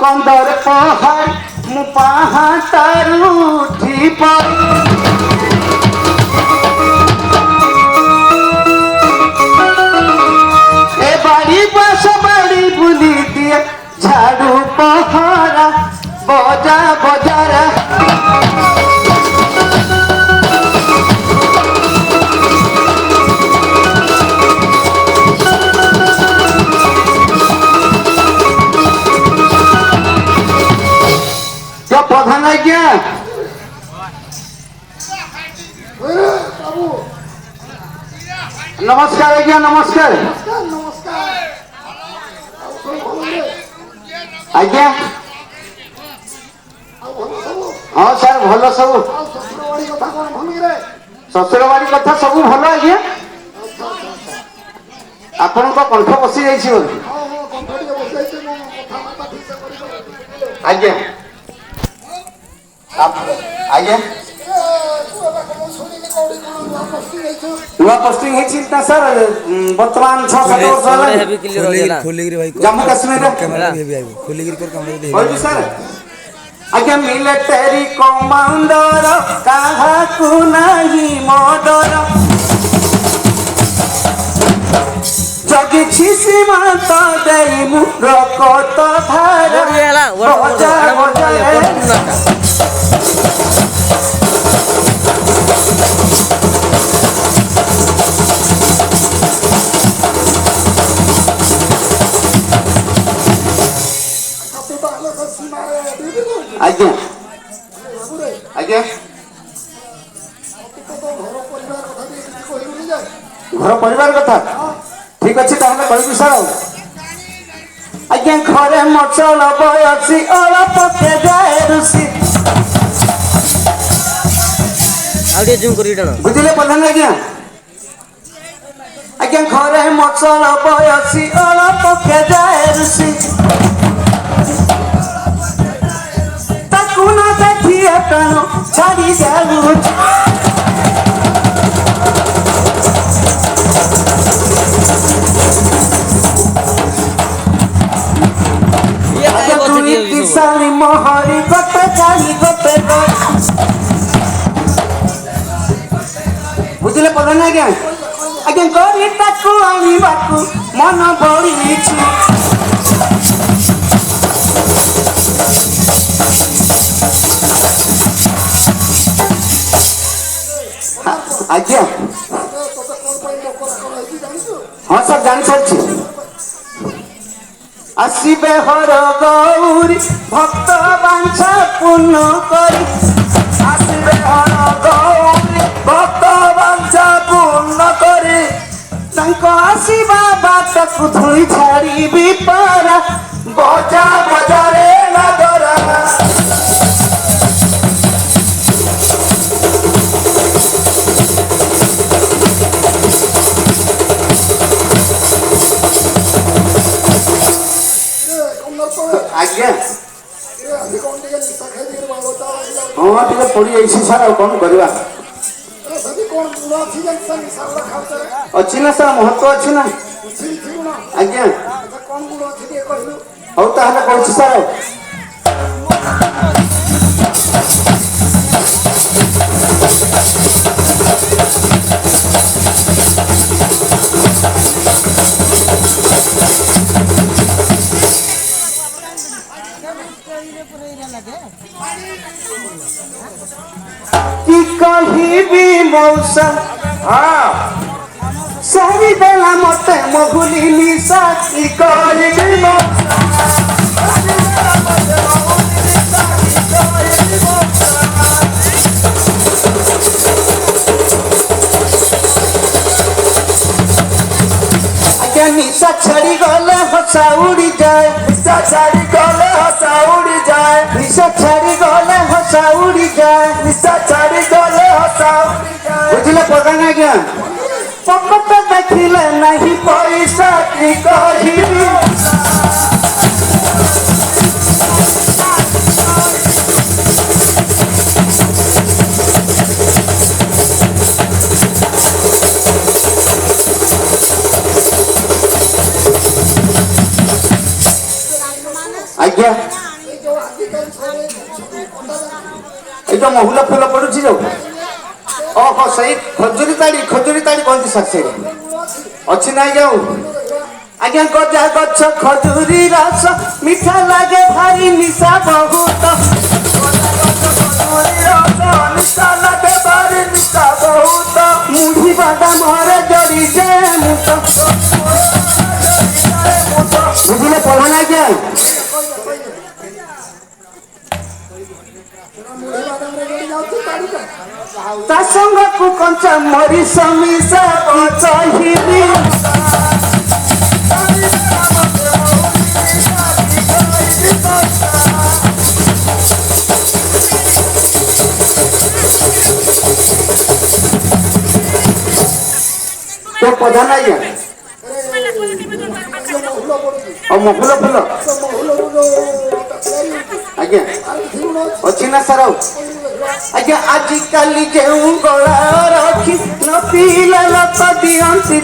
कंदर पहाड़ मु पहाड़ू ठीक ए बाड़ी बस बाड़ी बुली दिए झाड़ू पहाड़ा बजा बजारा प्रधान आज्ञा नमस्कार आज्ञा नमस्कार आज्ञा हाँ सर भल सब शशुर बाड़ी कथा सब भल आज्ञा आपण कंठ बसी जाइए आज्ञा आज्ञा नुआ पोस्टिंग है सर वर्तमान 6-7 वर्ष जम्मू कश्मीर सर आज्ञा मिलिटरी कमांडर कहा नहीं मर्डर जगी सीमांत दे रक्त धार बजा बजा आज्ञा आज्ञा घर परिवार कथा ठीक अच्छे कहबी सर आज्ञा घरे मचल बयसी अलप के जाए ऋषि बुझे प्रधान आज्ञा आज्ञा घरे मचल बयसी अलप के जाए ऋषि ताकुना देखिए प्राण छाड़ी जालू किसानी मोहरी गते जानी गते बुझले प्रधान आज्ञा आज्ञा गरी ताकू आनी बाकू मन बड़ी आज्ञा हाँ सर जानी सारी आसबे हर गौरी भक्त बांछा पूर्ण करी आसबे हर गौरी भक्त बांछा पूर्ण करी आसवा बाट को धोई छाड़ी भी पारा बजा बजारे नगरा आज्ञा हाँ टे पड़ी जाइए सर कौन करवा अच्छी ना सर महत्व अच्छी ना आज्ञा हौ ताहले कहूँ सर कहीं भी मौसम हाँ सारी बेला मते मगुली निशा की कहीं भी आज्ञा निशा छड़ी गले हसा उड़ी जाए निशा छाड़ी गले हसा उड़ी जाए निशा छाड़ी गले हसा उड़ी जाए निशा छाड़ी गले हसा उड़ी जाए बुझले प्रधान आज्ञा पकट देखिले नहीं पैसा की कहिबी आज्ञा ये महुला फूल पड़ुची जो ओहो सही खजुरी ताड़ी कहती साक्षी अच्छी ना जाऊ आज्ञा गजा गछ खजुरी रस मीठा लागे भारी निशा बहुत निशा लागे भारी निशा बहुत मुढ़ी बादाम हरे जड़ी जे मुठ बुझले पढ़ना आज्ञा ता संग को कंचा मरी समीसा की चाहिबी तो पौधा नहीं है और महुल फूल आज्ञा अच्छी ना सर आज्ञा आजिकल जो गला रखी न पीला लता दियंती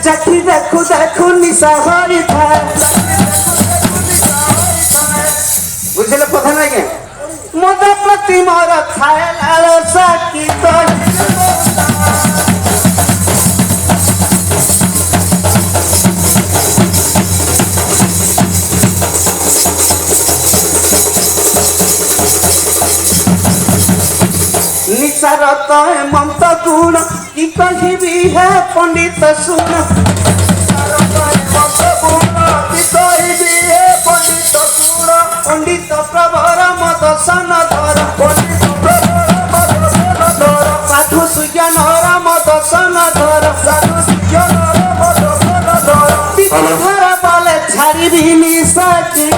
चाखी देखु देखु निशा हरी था बुझले प्रधान आज्ञा मद प्रति मोर खाए लालसा की निसारत ममता गुण की कहिबी है पंडित सुन पंडित प्रभर मद सन धर साधु सुज्ञानर मद सन धर धर बाले छाड़ी निशा की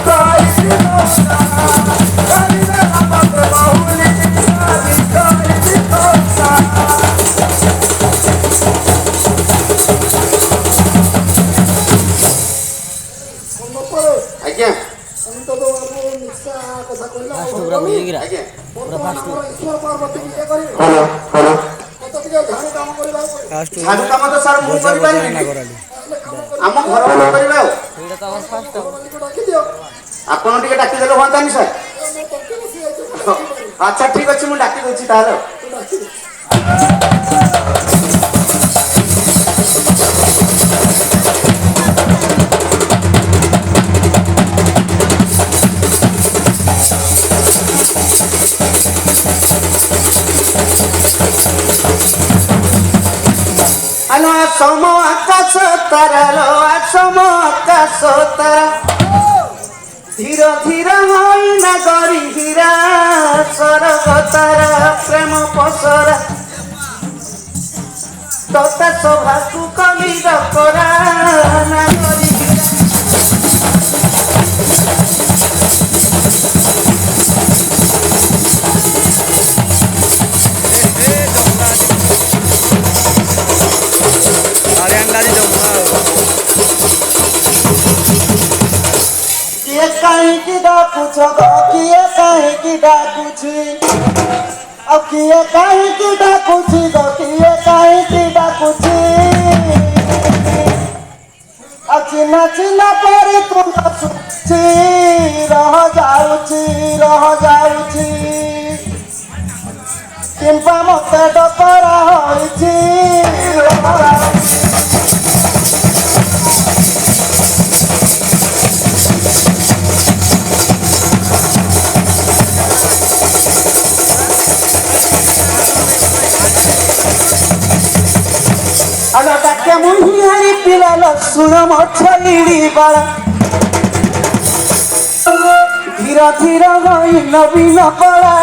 झाड़ू काम तो सर मु करि पारि हम घर करिबा एटा तो फास्ट आपण टिके डाकी देलो होंतानी सर अच्छा ठीक अछि मु डाकी दोछि तालो असम आकाश तारा लो असम आकाश तारा धीर धीर होइना गरी हीरा स्वर्ग तारा प्रेम पसरा तोता शोभा तू कली करा ना गरी कहीं की डाकुछ किए कहीं की डाकुछ अब किए कहीं की डाकुछ किए कहीं की डाकुछ चिन्ह चिन्ह पर तुम रह जाऊची किंपा मत डकरा होइछि के मुही हरी पिला सुन मछली बाला धीर ଧୀର ଗଇ ନବୀନ କଳା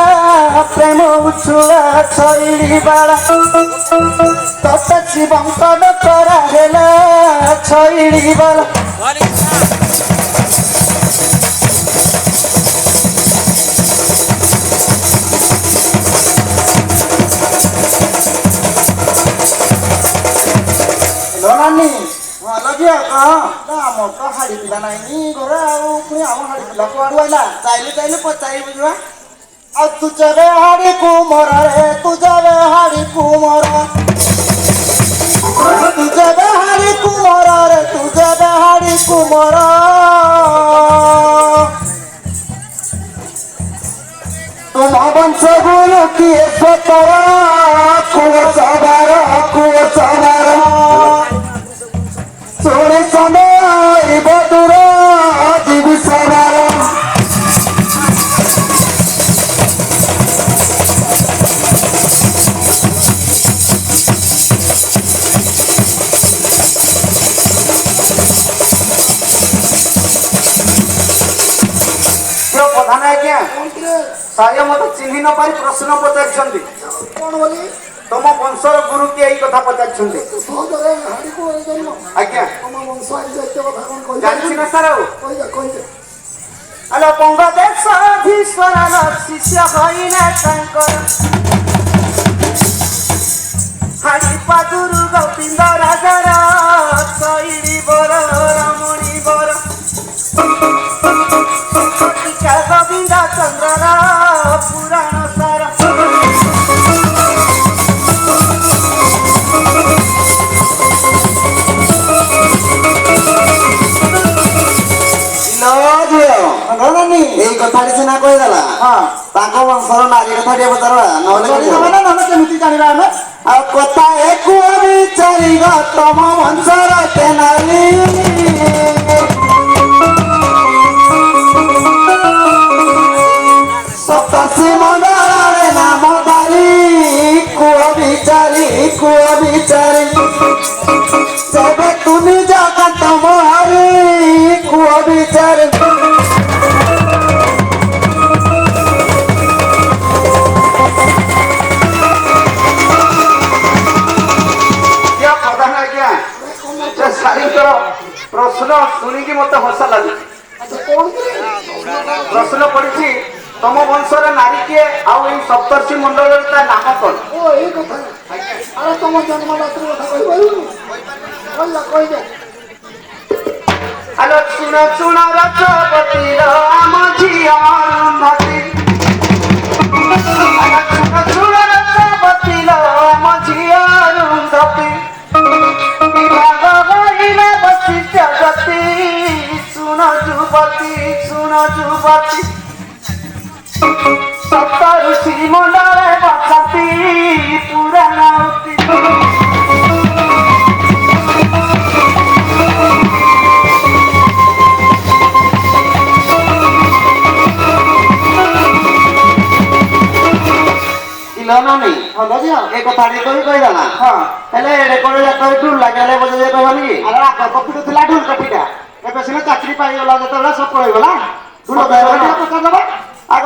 ପ୍ରେମ ଉଛୁଳା ଛଇଳି ବାଳା ତତେ ଶିବଙ୍କ ଡକରା ହେଲା ଛଇଳି ବାଳା ନାନୀ ଭଲ ଝିଅ କହ ଆମର ତ ହାଡ଼ି ପିଲା ନାହିଁ ଘରେ ଆଉ ପୁଣି ଆମ ହାଡ଼ି ପିଲା କୁଆଡ଼ୁ ଆଇଲା ଚାଇଲେ ଚାଇଲେ ପଚାରି ବୁଝିବା ଆଉ ତୁ ଯେବେ ହାଡ଼ି କୁମର ରେ ତୁ ଯେବେ ହାଡ଼ି କୁମର ତୁ ଯେବେ ହାଡ଼ି କୁମର ରେ ତୁ ଯେବେ ହାଡ଼ି କୁମର ତୁମ ବଂଶ ଗୁରୁ କିଏ ସତର କୁଅ ସବାର ଶୁଣି ସମୟ ବଦୁର ଯିବି ସବାର ପ୍ରଧାନ ଆଜ୍ଞା ସାୟ ମତେ ଚିହ୍ନି ନ ପାରି ପ୍ରଶ୍ନ ପଚାରିଛନ୍ତି କଣ ବୋଲି ତମ ବଂଶର ଗୁରୁ କିଏ ଏଇ କଥା ପଚାରିଛନ୍ତି ଆଜ୍ଞା ଜାଣିଛି ନା ସାର୍ ଆଲୋ ବଙ୍ଗଦେଶାଧୀଶ୍ୱରର ଶିଷ୍ୟ ହଇନା ତାଙ୍କର ହାଡ଼ି ପାଦୁରୁ ଗୋବିନ୍ଦ ରାଜାର ଶୈଳୀ ବର ରମଣୀ ବର ଗୋବିନ୍ଦ ଚନ୍ଦ୍ରର ପୁରାଣ ସାର ଏଇ କଥାଟି ସିନା କହିଦେଲା ତାଙ୍କ ବଂଶର ନାରୀ କଥା ଟିକେ ପଚାରବା ନହେଲେ କେମିତି ଜାଣିବା ଆମେ ଆଉ କଥା ଏକୁ ବିଚାରିବ ତମ ବଂଶର ନାରୀ ସପ୍ତର୍ଷି ମଣ୍ଡଳରେ ନାମ ଧରି କୁହ ବିଚାରି ସେବେ ତୁମି ଜଗତ ମହାରି କୁହ ବିଚାରି ପ୍ରଶ୍ନ ଶୁଣିକି ମତେ ହସ ଲାଗୁଛି ପ୍ରଶ୍ନ ପଡିଛି ତମ ବଂଶର ନାରୀ କିଏ ଆଉ ଏଇ ସପ୍ତର୍ଷି ମଣ୍ଡଳରେ ତା ନାମ କଣ ତମ ଜନ୍ମଦାତ୍ରୀ କଥା କହିପାରିବୁ ଆଲୋ ଶୁଣ ଶୁଣ ରଜପତିର ଆମ ଝିଅ ଅରୁନ୍ଧତୀ ଶୁଣ ଶୁଣ ରଜପତିର ଆମ ଝିଅ ଅରୁନ୍ଧତୀ ଜଗତି ଶୁଣ ଯୁବତୀ ସପ୍ତ ଋଷି ମଣ୍ଡଳେ ବସନ୍ତି ପୁରାଣ ଏ କଥା ଟିକେ କହିଦେଲା ହେଲେ ଢୁଲ ଲାଗିଲେ ବୋଧେ କହିବନି କି କପିଟା ଥିଲା ଢୁଲ କପିଟା ଏବେ ସିନା ଚାକିରି ପାଇଗଲା ଯେତେବେଳେ ସବୁ ପଳେଇଗଲା ଢୁଲ ପଚାରିଦବା ଆଗ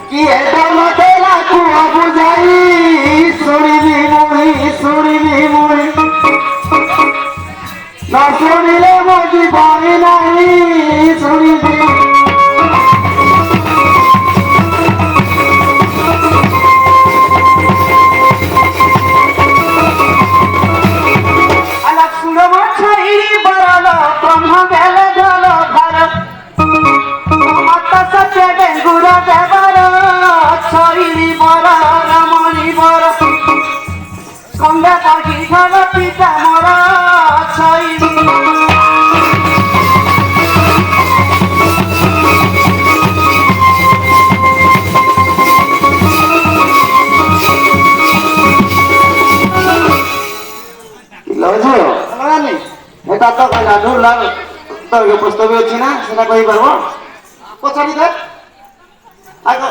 କିଏ ଦଲ ଦେଲା କୁହ ବୁଝାଇ ଶୁଣିବି ମୁହିଁ ନ ଶୁଣିଲେ ମୋ ଜୀବନ ନାହିଁ ଶୁଣିବି পিতা মরা ছইনি এটা তো কইলা ঢুলা তোর প্রস্তাব আছে না সেটা কই পারবো পছাড়ি দে আগ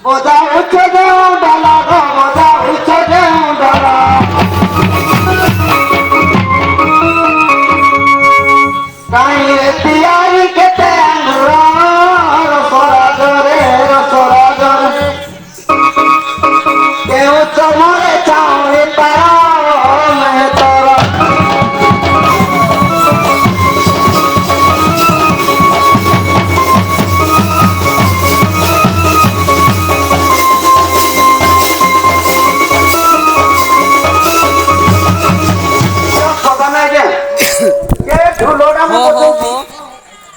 বোঝা উঠে দেও ডালা গো বোঝা উঠে দেও ডালা କାହିଁରେ ତିଆରି କେତେ ଆଙ୍ଗୁର ରସରାଜରେ ରସରାଜରେ କେଉଁ ଚମରେ ଚାଉଁଳି ପାର ମେହେତର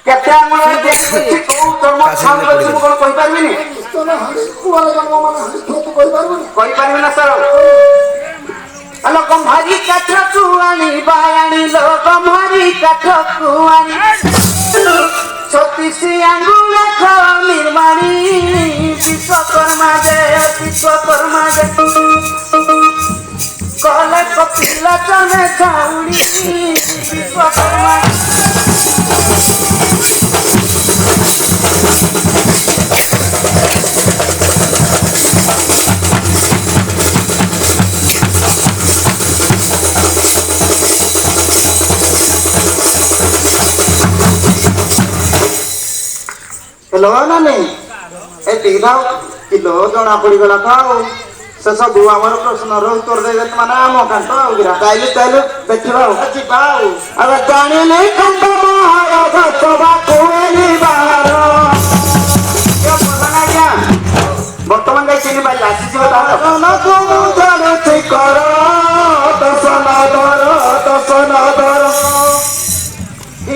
କେତେ ଆଙ୍ଗୁଳ କଣ କହିପାରିବିନି କହିପାରିବି ନା ସାର୍ ହ୍ୟାଲୋ ଗମ୍ଭାରୀ କାଠକୁ ଆଣିବା ଆଣିଲ ଗମ୍ଭାରୀ କାଠକୁ ଆଣି 36 ଆଙ୍ଗୁଳ ନିର୍ମାଣୀ ବିଶ୍ୱକର୍ମା ଯେ କଲେ କପିଲା ଜଣେ ଝାଉଳି ବିଶ୍ୱକର୍ମା हेलो नानी एति थाओ किलो जना पड़ीगला खाओ से सब आमर प्रश्न उत्तर दे माने आम कांट गिरा ताइले ताइले देखिबा जिबा अब जानी नहीं कंठ महाराज सभा कोएनी बाहर के बोलना क्या वर्तमान गाय चिनी बाई आसी जीव ता न तुम जाने ठीक कर दसना दर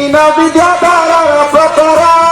इन विद्याधर प्रतरा